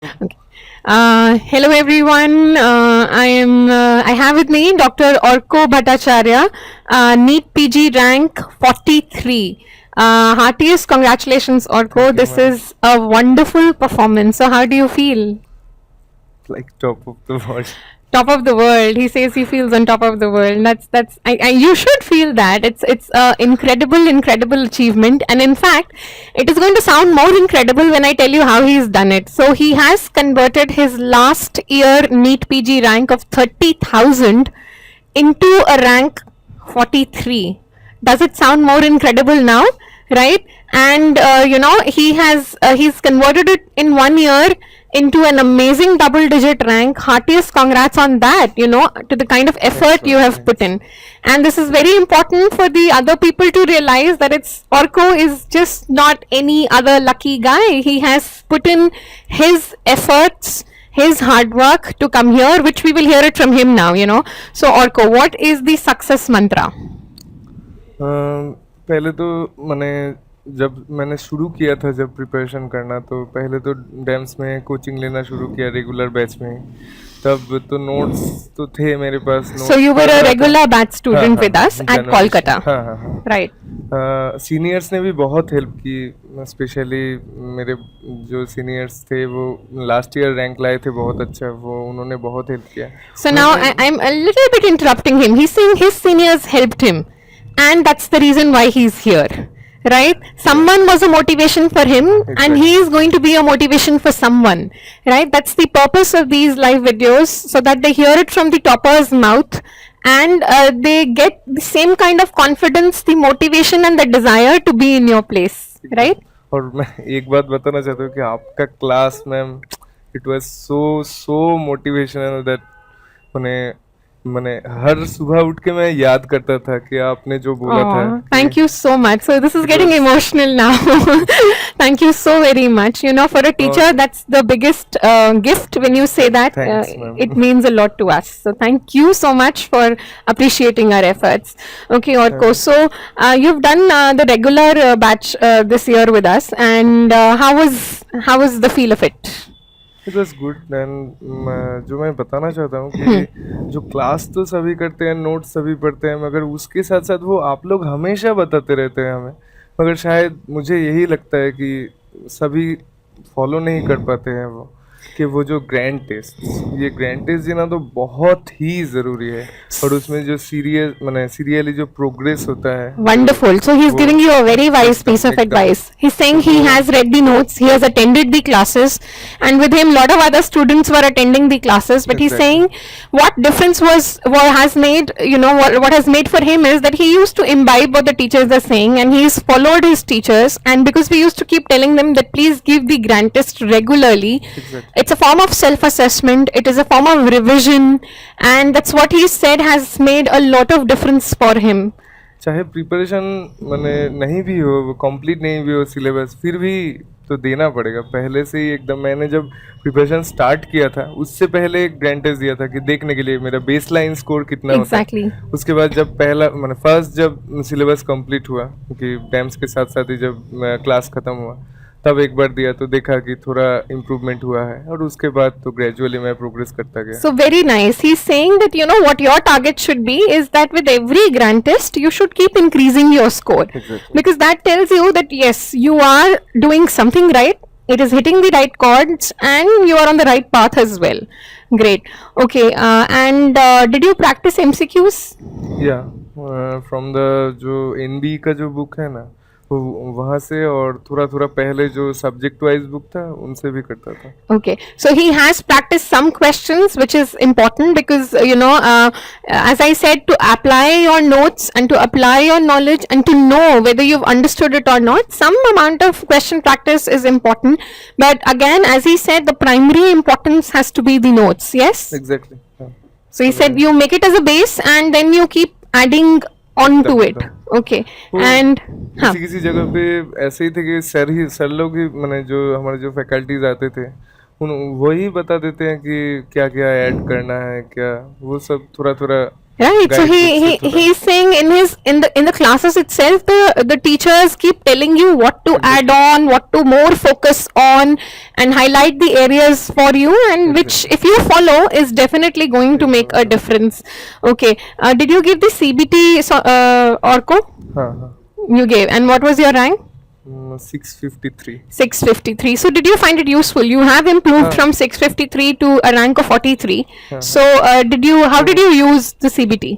Okay. Hello everyone. I have with me Dr. Orko Bhattacharya, NEET PG rank 43. Heartiest congratulations, Orko. Thank you, This ma'am. is a wonderful performance. So, how do you feel? Like top of the world. Top of the world. He says he feels on top of the world. That's. You should feel that. It's a incredible achievement. And in fact, it is going to sound more incredible when I tell you how he's done it. So he has converted his last year NEET PG rank of 30,000 into a rank 43. Does it sound more incredible now? Right? And he's converted it in 1 year into an amazing double digit rank. Heartiest congrats on that, to the kind of Thanks, effort you ma'am. have put Thanks. in. And this is very important for the other people to realize that it's Orko is just not any other lucky guy. He has put in his efforts, his hard work to come here, which we will hear it from him now. So Orko, what is the success mantra? पहले तो मैंने जब मैंने शुरू किया था जब preparation करना तो पहले तो डैम्स में कोचिंग लेना शुरू किया रेगुलर बैच में तब तो नोट्स तो थे मेरे पास So नोट्स you were पढ़ a रहा था regular batch हाँ student हाँ with us at जनवरी से Kolkata, हाँ हाँ हाँ right? सीनियर्स ने भी बहुत हेल्प की स्पेशली मेरे जो सीनियर्स थे वो लास्ट ईयर रैंक लाए थे बहुत अच्छा वो उन्होंने बहुत हेल्प किया So now उन्होंने I'm a little bit interrupting him. He's saying his seniors helped him, and that's the reason why he's here. Right? Someone was a motivation for him, and he exactly is going to be a motivation for someone. Right? That's the purpose of these live videos, so that they hear it from the topper's mouth, and they get the same kind of confidence, the motivation, and the desire to be in your place. एकदम Right? और मैं एक बात बताना चाहता हूँ कि आपका class ma'am it was so so motivational that मैंने मैंने हर सुबह उठ के मैं याद करता था कि आपने जो बोला था Oh, कि thank you so much. So this is it getting was emotional now. Thank you so very much. For a और teacher, that's the biggest gift when you say that. Thanks It ma'am means a lot to us. So thank you so much for appreciating our efforts. Okay, Orko. So you've done the regular batch this year with us, and how was the feel of it? It was good and जो मैं बताना चाहता हूँ Hmm. कि जो class तो सभी करते हैं नोट्स सभी पढ़ते हैं मगर उसके साथ साथ वो आप लोग हमेशा बताते रहते हैं हमें मगर शायद मुझे यही लगता है कि सभी फॉलो नहीं कर पाते हैं कि वो जो ग्रैंड टेस्ट ये ग्रैंड टेस्ट देना तो बहुत ही ज़रूरी है और उसमें जो सीरियली जो प्रोग्रेस होता है जो Wonderful. So he's वो giving you a very wise एकदम piece of एकदम advice. He's saying तो he वो has read the notes, he has attended the classes, and with him, lot of other students were attending the classes. But he's exactly saying what difference what has made, what has made for him is that he used to imbibe what the teachers are saying, and he's followed his teachers. And because we used to keep telling them that please give the grant test regularly, exactly it's a form of self-assessment. It is a form of revision, and that's what he said has made a lot of difference for him. चाहे preparation मैंने नहीं भी हो वो complete नहीं भी हो syllabus फिर भी तो देना पड़ेगा पहले से ही एकदम मैंने जब प्रिपरेशन स्टार्ट किया था उससे पहले एक ग्रैंड टेस्ट दिया था कि देखने के लिए मेरा बेस लाइन स्कोर कितना होता Exactly. है उसके बाद जब पहला मैंने फर्स्ट जब सिलेबस कंप्लीट हुआ क्योंकि डैम्स के साथ साथ ही जब क्लास ख़त्म हुआ तब एक बार दिया तो देखा कि थोड़ा इम्प्रूवमेंट हुआ है और उसके बाद तो ग्रेजुअली मैं प्रोग्रेस करता गया So very nice. He's saying that what your target should be is that with every grant test you should keep increasing your score, exactly because that tells you that yes, you are doing something right. It is hitting the right chords and you are on the right path as well. Great. Okay. And did you practice MCQs? या from the जो NB का जो book है ना वो वहाँ से और थोड़ा थोड़ा पहले जो सब्जेक्ट वाइज बुक था उनसे भी करता था Okay, so he has practiced some questions, which is important because as I said, to apply your notes and to apply your knowledge and to know whether you've understood it or not, some amount of question practice is important. But again, as he said, the primary importance has to be the notes. Yes. Exactly हाँ So he said मैं you make it as a base and then you keep adding on एकदम to it. एकदम Okay, वो and huh. किसी किसी जगह पे ऐसे ही थे कि सर लोग ही मैंने जो हमारे जो फैकल्टीज आते थे उन वही बता देते हैं कि क्या क्या ऐड करना है क्या वो सब थोड़ा थोड़ा Right. So गाइड बुक से थोड़ा he's saying in the classes itself, the teachers keep telling you what to add on, what to more focus on, and highlight the areas for you, and which Exactly. if you follow is definitely going to make a difference. Okay. Did you give the CBT, Orko? हाँ हाँ You gave, and what was your rank? 653 653. So did you find it useful? You have improved हाँ from 653 to a rank of 43. हाँ So how did you use the CBT?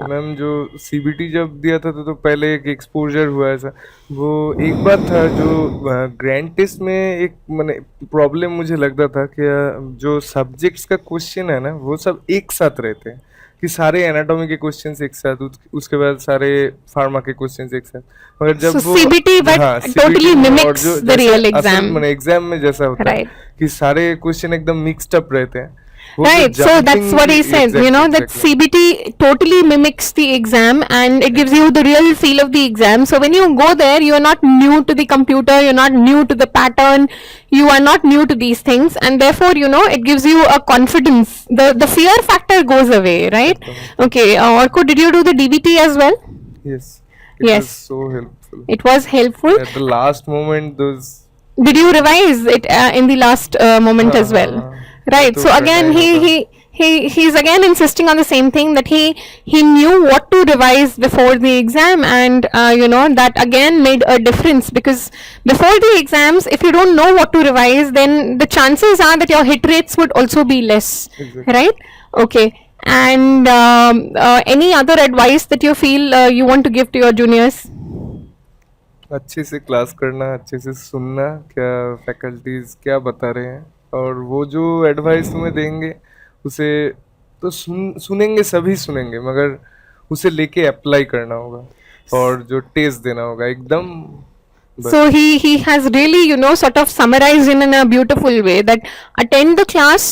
Ma'am जो CBT जब दिया था तो पहले एक एक्सपोजर हुआ ऐसा वो एक बात था जो ग्रैंड टेस्ट में एक मैंने प्रॉब्लम मुझे लगता था कि जो सब्जेक्ट्स का क्वेश्चन है ना वो सब एक साथ रहते हैं कि सारे एनाटॉमी के क्वेश्चंस एक साथ उसके बाद सारे फार्मा के क्वेश्चंस एक साथ मगर जब So वो CBT but हाँ totally CBT में और mimics जो the जैसे real असल exam. मैंने एग्जाम में जैसा होता है Right. कि सारे क्वेश्चन एकदम मिक्स्ड अप रहते हैं वो जो Right, so that's jumping- what he said, you know, that exactly. CBT totally mimics the exam and it gives you the real feel of the exam. So when you go there, you are not new to the computer, you're not new to the pattern, you are not new to these things, and therefore, you know, it gives you a confidence. The fear factor goes away, right? Okay, Orko, did you do the DBT as well? Yes, it Yes. was so helpful. It was helpful. At the last moment, those Did you revise it in the last moment as well? Right. तो So again, करना ही होगा। he's again insisting on the same thing, that he knew what to revise before the exam, and you know, that again made a difference, because before the exams, if you don't know what to revise, then the chances are that your hit rates would also be less. Exactly. Right. Okay. And any other advice that you feel you want to give to your juniors? अच्छे से class करना, अच्छे से सुनना क्या faculties क्या बता रहे हैं और वो जो एडवाइस तुम्हें देंगे उसे तो सुनेंगे सभी सुनेंगे मगर उसे लेके अप्लाई करना होगा और जो टेस्ट देना होगा एकदम बस। So he has really, you know, sort of summarized in a beautiful way that attend the class,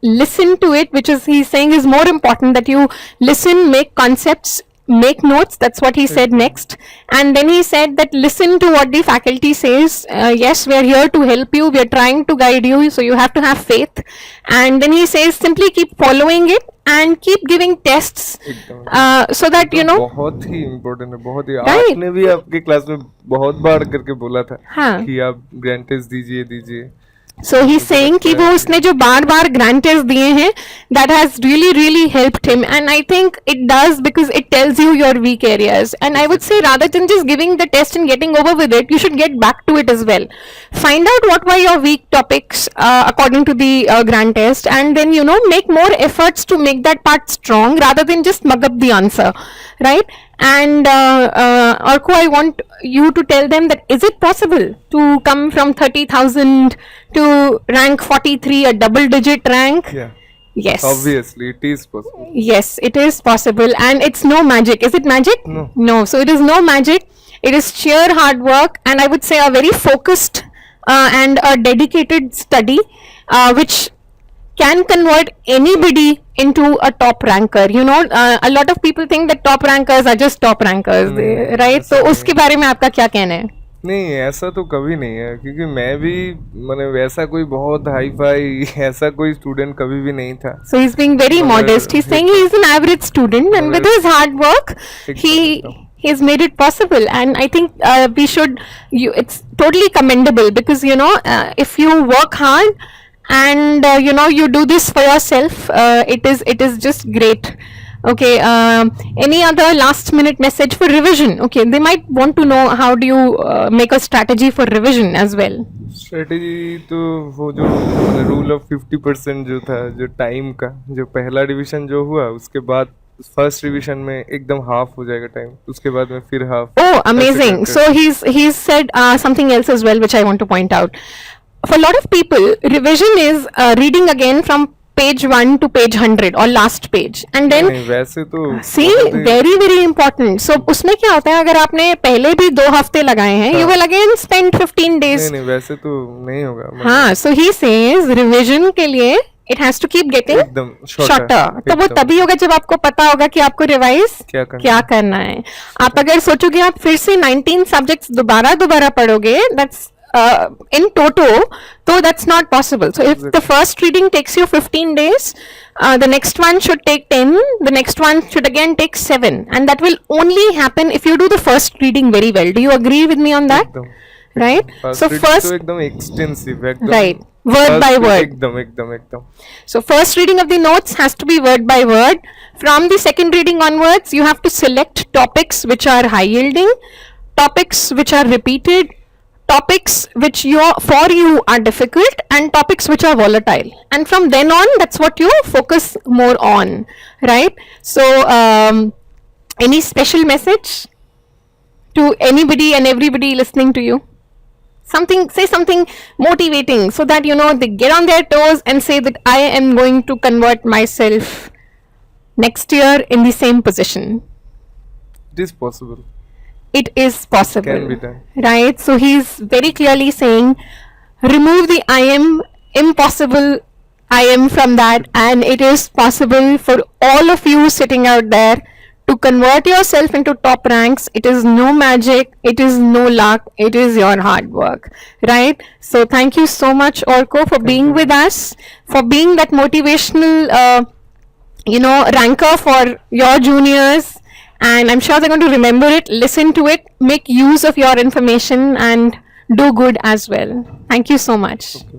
listen to it, which is he's saying is more important, that you listen, make concepts, make notes. That's what he said next. And then he said that listen to what the faculty says. Yes, we are here to help you, we are trying to guide you, so you have to have faith. And then he says simply keep following it and keep giving tests, एकदम so that, you know, बहुत ही important है बहुत ही Right. आपने भी आपके class में बहुत बार करके बोला था हाँ. कि आप ग्रैंड टेस्ट दीजिए दीजिए So he's saying कि वो उसने जो बार बार grant test दिए हैं, that has really helped him, and I think it does because it tells you your weak areas. And I would say rather than just giving the test and getting over with it, you should get back to it as well. Find out what were your weak topics according to the grant test, and then, you know, make more efforts to make that part strong rather than just mug up the answer, right? And Orko, I want you to tell them that is it possible to come from 30,000 to rank 43, a double digit rank? Yeah. Yes. Obviously, it is possible. Yes, it is possible, and it's no magic. Is it magic? No. No. So it is no magic. It is sheer hard work, and I would say a very focused and a dedicated study, which can convert anybody into a top ranker. You know, a lot of people think that top rankers are just top rankers, right? ऐसा तो नहीं उसके बारे में आपका क्या कहना है? नहीं ऐसा तो कभी नहीं है क्योंकि मैं भी मैंने वैसा कोई बहुत हाई फाई ऐसा कोई स्टूडेंट कभी भी नहीं था So he's being very मगर modest. He's saying he is an average student, and with मगर his hard work, he एकदम has made it possible. And I think we should. It's totally commendable, because, you know, if you work hard and you know, you do this for yourself, it is just great. Okay. Any other last minute message for revision? Okay, they might want to know how do you make a strategy for revision as well. Strategy तो वो जो rule of 50% जो था जो time का जो पहला revision जो हुआ उसके बाद फर्स्ट रिवीजन में एकदम हाफ हो जाएगा टाइम उसके बाद में फिर हाफ Oh, ऐसे amazing. करके So he's said something else as well, which I want to point out. For a lot of people, revision is reading again from page 1 to page 100 or last page, and then नहीं वैसे तो see, बहुत ही very important. So उसमें क्या होता है, अगर आपने पहले भी 2 हफ्ते लगाए हैं, you will again spend 15 days. नहीं वैसे तो नहीं होगा मतलब हाँ, so he says revision के लिए it has to keep getting एकदम shorter. तो वो एकदम तभी होगा जब आपको पता होगा कि आपको रिवाइज क्या करना क्या करना है. आप अगर सोचोगे आप फिर से 19 सब्जेक्ट्स दोबारा पढ़ोगे, that's in toto, though that's not possible. So if the first reading takes you 15 days, the next one should take 10, the next one should again take 7, and that will only happen if you do the first reading very well. Do you agree with me on that? एकदम Right? So reading first, तो एकदम extensive एकदम right, word by first word. एकदम एकदम एकदम So first reading of the notes has to be word by word. From the second reading onwards, you have to select topics which are high yielding, topics which are repeated, topics which for you are difficult, and topics which are volatile. And from then on, that's what you focus more on, right? So any special message to anybody and everybody listening to you? Say something motivating so that they get on their toes and say that I am going to convert myself next year in the same position. it is possible. It is possible. Can be done. Right? So he's very clearly saying, remove the I am, impossible I am from that, and it is possible for all of you sitting out there to convert yourself into top ranks. It is no magic, it is no luck, it is your hard work, right? So thank you so much, Orko, for being with us, for being that motivational ranker for your juniors, and I'm sure they're going to remember it, listen to it, make use of your information, and do good as well. Thank you so much. Okay.